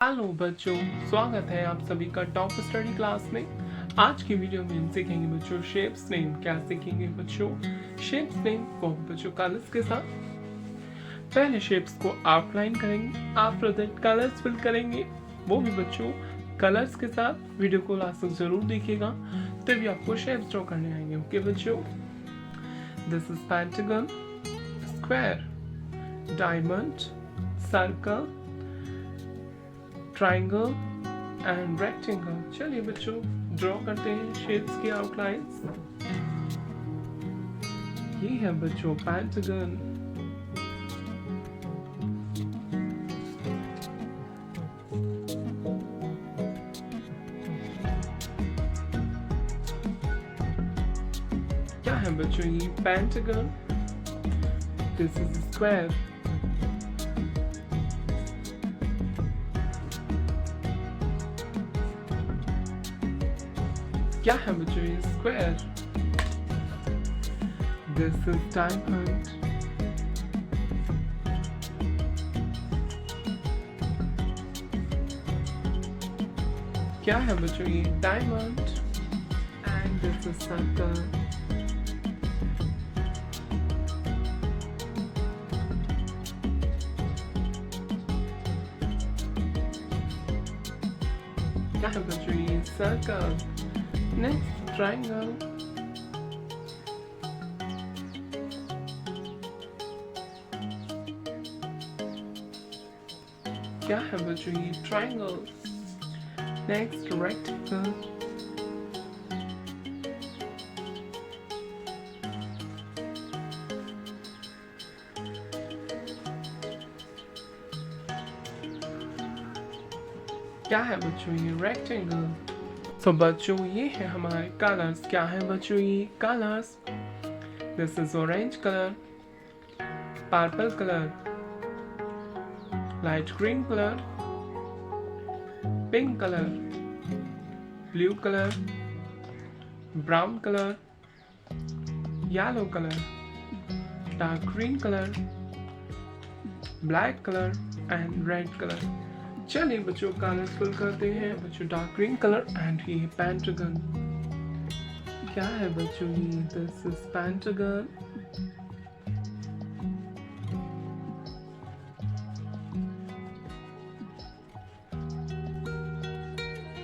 Hello बच्चों, स्वागत है आप सभी का टॉप स्टडी क्लास में। आज की वीडियो में हम सीखेंगे बच्चों शेप्स नेम। क्या सीखेंगे बच्चों? शेप्स नेम वो बच्चों कलर्स के साथ। पहले शेप्स को आउटलाइन करेंगे, आफ्टर दैट कलर्स फिल करेंगे, वो भी बच्चों कलर्स के साथ। वीडियो को लास्ट तक जरूर देखिएगा तभी आपको शेप्स ड्रॉ करने आएंगे। ओके बच्चों, this is pentagon, square, diamond, circle, triangle and rectangle. चलिए बच्चों ड्रॉ करते हैं शेप्स की आउटलाइंस। ये है बच्चों पेंटागन। क्या है बच्चों ये पेंटागन? This is square. क्या है बच्चों ये स्क्वायर? This is diamond. क्या है बच्चों ये diamond? And this is circle. क्या है बच्चों ये सर्कल? Next, triangle. क्या है बच्चों ये triangle? Next, rectangle. क्या है बच्चों ये rectangle? तो बच्चों ये है हमारे कलर्स। क्या है बच्चों ये colours? This is orange colour, purple colour, light green colour, pink colour, blue colour, brown colour, yellow colour, dark green colour, black colour and red colour. चलिए बच्चों कलर्स फिल करते हैं। बच्चों डार्क ग्रीन कलर एंड ये pentagon. क्या है बच्चों ये? This is pentagon.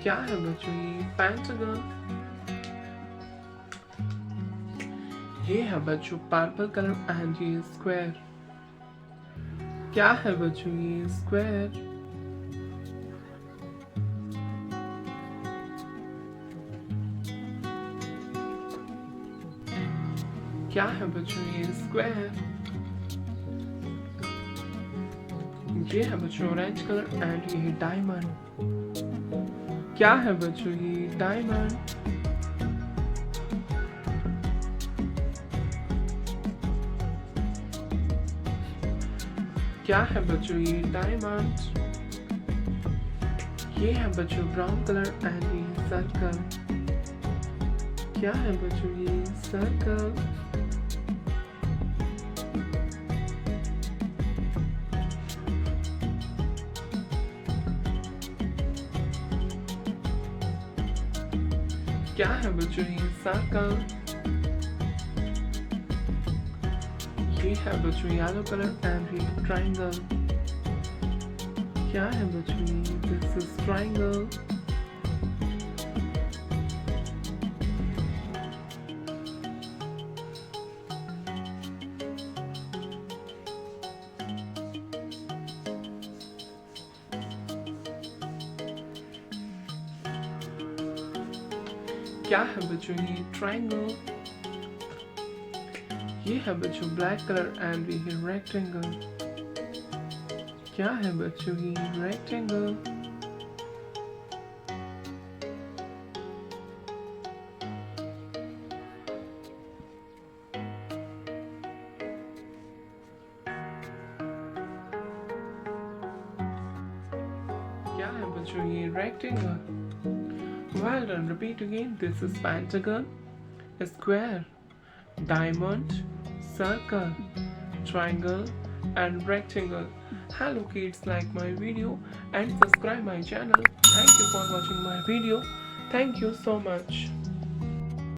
क्या है बच्चों ये? पेंटागन। ये है बच्चों पर्पल कलर एंड ये स्क्वायर। क्या है बच्चों ये? स्क्वायर। क्या है बच्चों ये? स्क्वायर। ये है बच्चों ऑरेंज कलर एंड ये डायमंड। क्या है बच्चों ये? डायमंड। क्या है बच्चों ये? डायमंड। ये है बच्चों ब्राउन कलर एंड ये सर्कल। क्या है बच्चों ये? सर्कल। क्या है बच्चों ये? सर्कल। ये है बच्चों येलो कलर एंड ये ट्राइंगल। क्या है बच्चों ये? This is triangle. क्या है बच्चों ये? ट्राइंगल। ये है बच्चों ब्लैक कलर एंड ये रेक्टेंगल। क्या है बच्चों ये? रेक्टेंगल। क्या है बच्चों ये? Rectangle. Well done. Repeat again. This is pentagon, square, diamond, circle, triangle, and rectangle. Hello kids, like my video and subscribe my channel. Thank you for watching my video. Thank you so much.